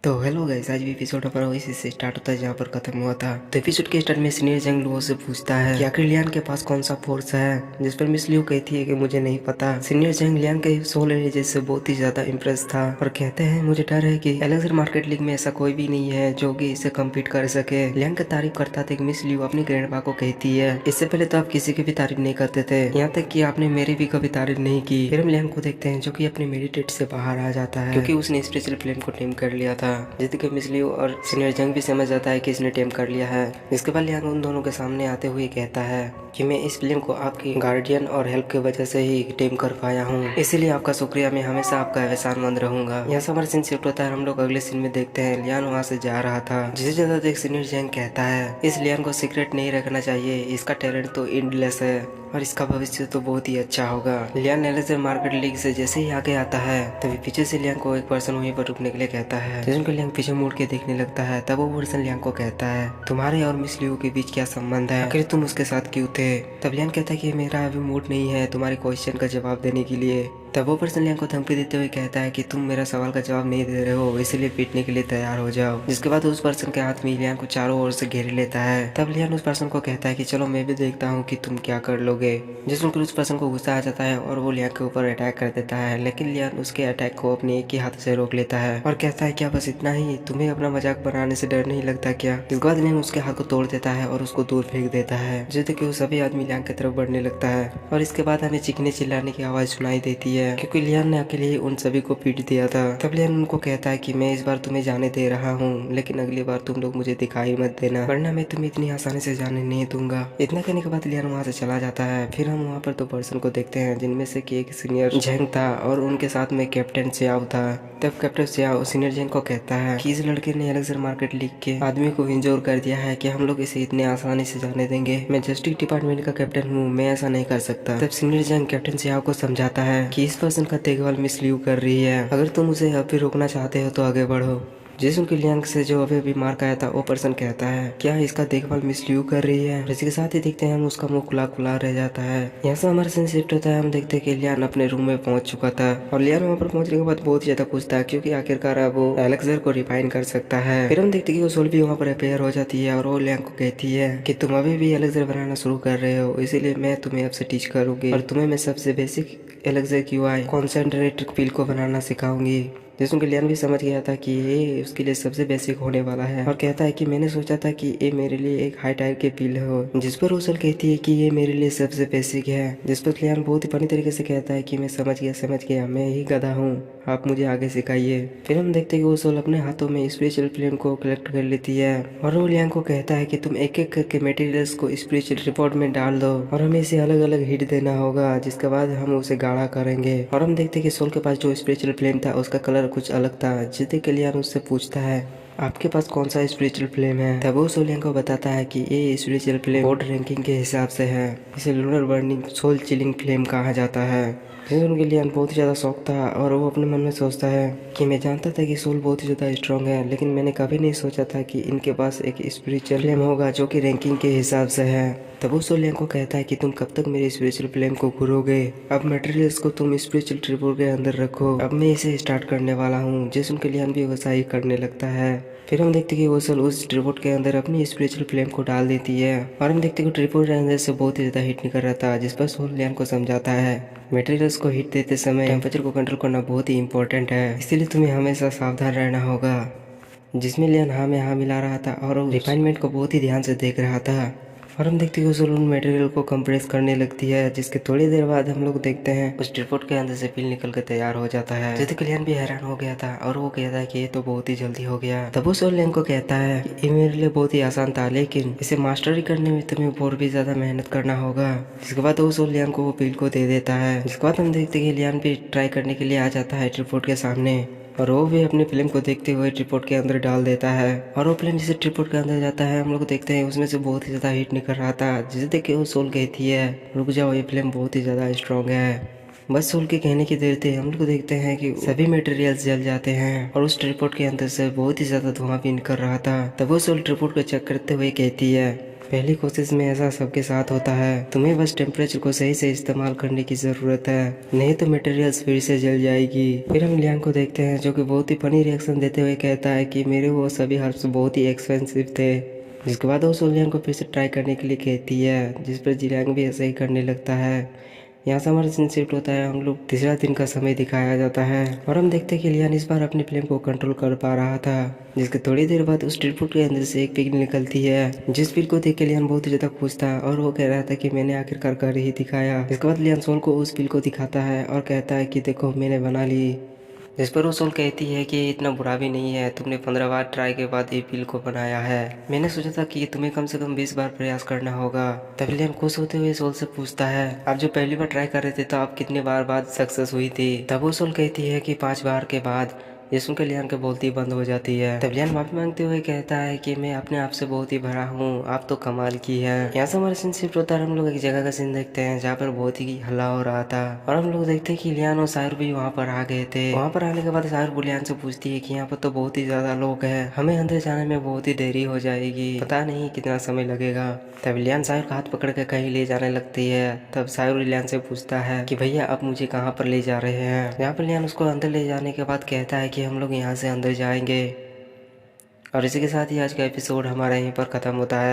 तो hello guys, आज भी एपिसोड हमारा वही से स्टार्ट होता है जहाँ पर खत्म हुआ था। तो एपिसोड के स्टार्ट में सीनियर जंग लुओ से पूछता है कि आखिर लियान के पास कौन सा फोर्स है, जिस पर मिस लियो कहती है कि मुझे नहीं पता। सीनियर जंग लियान के सोल एनर्जी से बहुत ही ज्यादा इम्प्रेस था और कहते हैं मुझे डर है कि एलेक्सर मार्केट लीग में ऐसा कोई भी नहीं है जो कि इसे कम्पीट कर सके। लियान की तारीफ करता था मिस लियो अपनी ग्रैंडपा को कहती है इससे पहले तो आप किसी की भी तारीफ नहीं करते थे, यहाँ तक कि आपने मेरी भी कभी तारीफ नहीं की। फिर हम लियान को देखते हैं जो कि अपने मेडिटेट से बाहर आ जाता है क्योंकि उसने स्पेशल फ्लेम को टेम कर लिया था, जिससे कि मिस लियो और सीनियर जंग भी समझ जाता है कि इसने टेम कर लिया है। इसके बाद लियांग उन दोनों के सामने आते हुए कहता है कि मैं इस फिल्म को आपकी गार्डियन और हेल्प की वजह से ही टेम कर पाया हूँ, इसीलिए आपका शुक्रिया, मैं हमेशा आपका एहसानमंद रहूंगा। यहाँ से हमारा सीन शिफ्ट होता है, हम लोग अगले सीन में देखते हैं लियान वहाँ से जा रहा था, जिसे ज्यादा देख सीनियर जंग कहता है इस लियान को सीक्रेट नहीं रखना चाहिए, इसका टैलेंट तो एंडलेस है और इसका भविष्य तो बहुत ही अच्छा होगा। लियान एलेक्सर मार्केट लीग से जैसे ही आगे आता है तभी पीछे से लियांग को एक पर्सन वहीं पर रुकने के लिए कहता है, जिसको लियांग पीछे मुड़ के देखने लगता है। तब वो पर्सन लियांग को कहता है तुम्हारे और मिस लियो के बीच क्या संबंध है, आखिर तुम उसके साथ क्यों थे। तब लियांग कहता है कि मेरा अभी मूड नहीं है तुम्हारे क्वेश्चन का जवाब देने के लिए। तब वो पर्सन लियांग को धमकी देते हुए कहता है कि तुम मेरा सवाल का जवाब नहीं दे रहे हो, इसीलिए पीटने के लिए तैयार हो जाओ। जिसके बाद उस पर्सन के हाथ में लियांग को चारों ओर से घेर लेता है। तब लियांग उस पर्सन को कहता है कि चलो मैं भी देखता हूँ कि तुम क्या कर लोगे। जिस सुनकर उस पर्सन को गुस्सा आ जाता है और वो लियांग के ऊपर अटैक कर देता है, लेकिन लियांग उसके अटैक को अपने एक ही हाथ से रोक लेता है और कहता है क्या बस इतना ही, तुम्हें अपना मजाक बनाने से डर नहीं लगता क्या। इसके बाद लियांग उसके हाथ को तोड़ देता है और उसको दूर फेंक देता है, जिससे कि वो सभी आदमी लियांग की तरफ बढ़ने लगता है। और इसके बाद हमें चीखने चिल्लाने की आवाज सुनाई देती है क्योंकि लियांग ने अकेले ही उन सभी को पीट दिया था। तब लियांग उनको कहता है कि मैं इस बार तुम्हें जाने दे रहा हूँ, लेकिन अगली बार तुम लोग मुझे दिखाई मत देना, वरना मैं तुम्हें इतनी आसानी से जाने नहीं दूंगा। इतना कहने के बाद लियांग वहाँ से चला जाता है। फिर हम वहाँ पर दो पर्सन को देखते हैं, जिनमें से कि एक सीनियर झेंग था और उनके साथ में कैप्टन सियाओ था। तब कैप्टन सियाओ सीनियर झेंग को कहता है कि इस लड़के ने एलेक्सर मार्केट लीग के आदमी को इंजोर कर दिया है कि हम लोग इसे इतने आसानी से जाने देंगे, मैं जस्टिस डिपार्टमेंट का कैप्टन हूँ, मैं ऐसा नहीं कर सकता। तब सीनियर झेंग कैप्टन सियाओ को समझाता है कि इस पर्सन का देखभाल मिस लियो कर रही है, अगर तुम उसे अब भी रोकना चाहते हो तो आगे बढ़ो। जिस उनके लियांग से जो अभी मार खाया था वो पर्सन कहता है क्या इसका देखभाल मिस लियो कर रही है। इसी के साथ ही देखते हैं हम उसका मुंह खुला खुला रह जाता है। यहाँ से हमारा सीन शिफ्ट होता है, हम देखते हैं कि लियान अपने रूम में पहुंच चुका था और लियान वहाँ पर पहुंचने के बाद बहुत ही ज्यादा खुश था क्योंकि आखिरकार अब वो एलेक्सर को रिफाइन कर सकता है। फिर हम देखते हैं कि वो सोल भी वहाँ पर अपेयर हो जाती है और वो लियांग को कहती है कि तुम अभी भी एलेक्सर बनाना शुरू कर रहे हो, इसीलिए मैं तुम्हें अब से टीच करूंगी और तुम्हें मैं सबसे बेसिक एलेक्सर क्यूआई कॉन्सेंट्रेटेड पिल को बनाना सिखाऊंगी। जिसमें कि लियान भी समझ गया था कि ये उसके लिए सबसे बेसिक होने वाला है और कहता है कि मैंने सोचा था कि ये मेरे लिए एक हाई टायर की पिल हो, जिस पर रोसल कहती है कि ये मेरे लिए सबसे बेसिक है। जिस पर लियान बहुत ही फनी तरीके से कहता है कि मैं समझ गया, मैं ही गधा हूँ, आप मुझे आगे सिखाइए। फिर हम देखते हैं कि रोसल अपने हाथों में स्पिरिचुअल फ्लेम को कलेक्ट कर लेती है और वो लियान को कहता है कि तुम एक एक करके मटेरियल्स को स्पिरिचुअल रिपोर्ट में डाल दो और हमें इसे अलग अलग हिट देना होगा, जिसके बाद हम उसे गाढ़ा करेंगे। और हम देखते हैं कि सोल के पास जो स्पिरिचुअल फ्लेम था उसका कलर कुछ अलग था, जिससे कि लियान उससे पूछता है आपके पास कौन सा स्पिरिचुअल फ्लेम है। तब वो सोलियांग को बताता है कि ये स्पिरिचुअल फ्लेम बोर्ड रैंकिंग के हिसाब से है, इसे lunar burning soul chilling flame कहा जाता है। जिसे उनके लियान बहुत ही ज़्यादा शौक था और वो अपने मन में सोचता है कि मैं जानता था कि सोल बहुत ही ज़्यादा स्ट्रॉन्ग है, लेकिन मैंने कभी नहीं सोचा था कि इनके पास एक स्पिरिचुअल फ्लेम होगा जो कि रैंकिंग के हिसाब से है। तब वो सोलियांग को कहता है कि तुम कब तक मेरे स्पिरिचुअल फ्लेम को घुरोगे, अब मटेरियल्स को तुम स्पिरिचुअल ट्रिपोर्ट के अंदर रखो, अब मैं इसे स्टार्ट करने वाला हूँ। जिस उनके लियान भी वैसा ही करने लगता है। फिर हम देखते कि वोसल उस ट्रिपोर्ट के अंदर अपनी स्पिरिचुअल फ्लेम को डाल देती है और हम देखते कि ट्रिपोर्ट के अंदर से बहुत ही ज्यादा हीट निकल रहा था, जिस पर सोल लियान को समझाता है मटेरियल्स को हीट देते समय टेम्परेचर को कंट्रोल करना बहुत ही इंपॉर्टेंट है, इसीलिए तुम्हें हमेशा सावधान रहना होगा। जिसमें लियान हाँ में हाँ मिला रहा था और रिफाइनमेंट को बहुत ही ध्यान से देख रहा था। और हम देखते हैं कि उन मटेरियल को कंप्रेस करने लगती है, जिसके थोड़ी देर बाद हम लोग देखते हैं उस ट्रिपोर्ट के अंदर से पिल निकल कर तैयार हो जाता है। जिससे कल्याण भी हैरान हो गया था और वो कहता है कि ये तो बहुत ही जल्दी हो गया। तब वो सोलियांग को कहता है कि ये मेरे लिए बहुत ही आसान था, लेकिन इसे मास्टरी करने में तुम्हें और भी ज्यादा मेहनत करना होगा। जिसके बाद वो सोलियांग को वो पिल को दे देता है। जिसके बाद हम देखते हैं कि लियान भी ट्राई करने के लिए आ जाता है ट्रिपोर्ट के सामने और वो भी अपनी फिल्म को देखते हुए ट्रिपोर्ट के अंदर डाल देता है और वो फिल्म जिसे ट्रिपोर्ट के अंदर जाता है हम लोग देखते हैं उसमें से बहुत ही ज्यादा हीट निकल रहा था, जिसे देख के वो सोल कहती है रुक जाओ, ये फिल्म बहुत ही ज्यादा स्ट्रॉन्ग है। बस सोल के कहने की देर थे हम लोग देखते हैं कि सभी मटेरियल्स जल जाते हैं और उस ट्रिपोर्ट के अंदर से बहुत ही ज्यादा धुआं भी निकल रहा था। तब वो सोल ट्रिपोर्ट को चेक करते हुए कहती है पहली कोशिश में ऐसा सबके साथ होता है, तुम्हें बस टेम्परेचर को सही से इस्तेमाल करने की जरूरत है, नहीं तो मटेरियल्स फिर से जल जाएगी। फिर हम लियांग को देखते हैं जो कि बहुत ही फनी रिएक्शन देते हुए कहता है कि मेरे वो सभी हर्ब्स बहुत ही एक्सपेंसिव थे। जिसके बाद वो सोलियांग को फिर से ट्राई करने के लिए कहती है, जिस पर जियांग भी ऐसा ही करने लगता है। यहाँ से हमारा सीन शिफ्ट होता है, हम लोग तीसरा दिन का समय दिखाया जाता है और हम देखते हैं कि लियान इस बार अपनी फ्लेम को कंट्रोल कर पा रहा था। जिसके थोड़ी देर बाद उस स्ट्रीट फूड के अंदर से एक पिग निकलती है, जिस पिग को देख के लियान बहुत ही ज्यादा खुश था और वो कह रहा था कि मैंने आखिरकार कर ही दिखाया। इसके बाद लियान सोल को उस पिग को दिखाता है और कहता है कि देखो मैंने बना ली। जिस पर वो सोल कहती है कि इतना बुरा भी नहीं है, तुमने 15 बार ट्राई के बाद ये पिल को बनाया है, मैंने सोचा था कि तुम्हें कम से कम 20 बार प्रयास करना होगा। तब लियान खुश होते हुए सोल से पूछता है, आप जो पहली बार ट्राई कर रहे थे तो आप कितने बार बाद सक्सेस हुई थी? तब वो सोल कहती है कि 5 बार के बाद। ये सुनकर लियान के बोलती बंद हो जाती है। तब लियान माफी मांगते हुए कहता है कि मैं अपने आप से बहुत ही भरा हूँ, आप तो कमाल की है। यहाँ से हमारा सीन शिफ्ट होता है, हम लोग एक जगह का सीन देखते हैं जहाँ पर बहुत ही हल्ला हो रहा था और हम लोग देखते हैं कि लियान और साहिर भी वहाँ पर आ गए थे। वहाँ पर आने के बाद साहिर लियान से पूछती है कि यहाँ पर तो बहुत ही ज्यादा लोग हैं, हमें अंदर जाने में बहुत ही देरी हो जाएगी, पता नहीं कितना समय लगेगा। तब लियान साहिर का हाथ पकड़ के कहीं ले जाने लगती है। तब साहिर लियान से पूछता है कि भैया आप मुझे कहाँ पर ले जा रहे हैं? यहाँ पर लियान उसको अंदर ले जाने के बाद कहता है कि हम लोग यहाँ से अंदर जाएंगे। और इसी के साथ ही आज का एपिसोड हमारा यहीं पर खत्म होता है।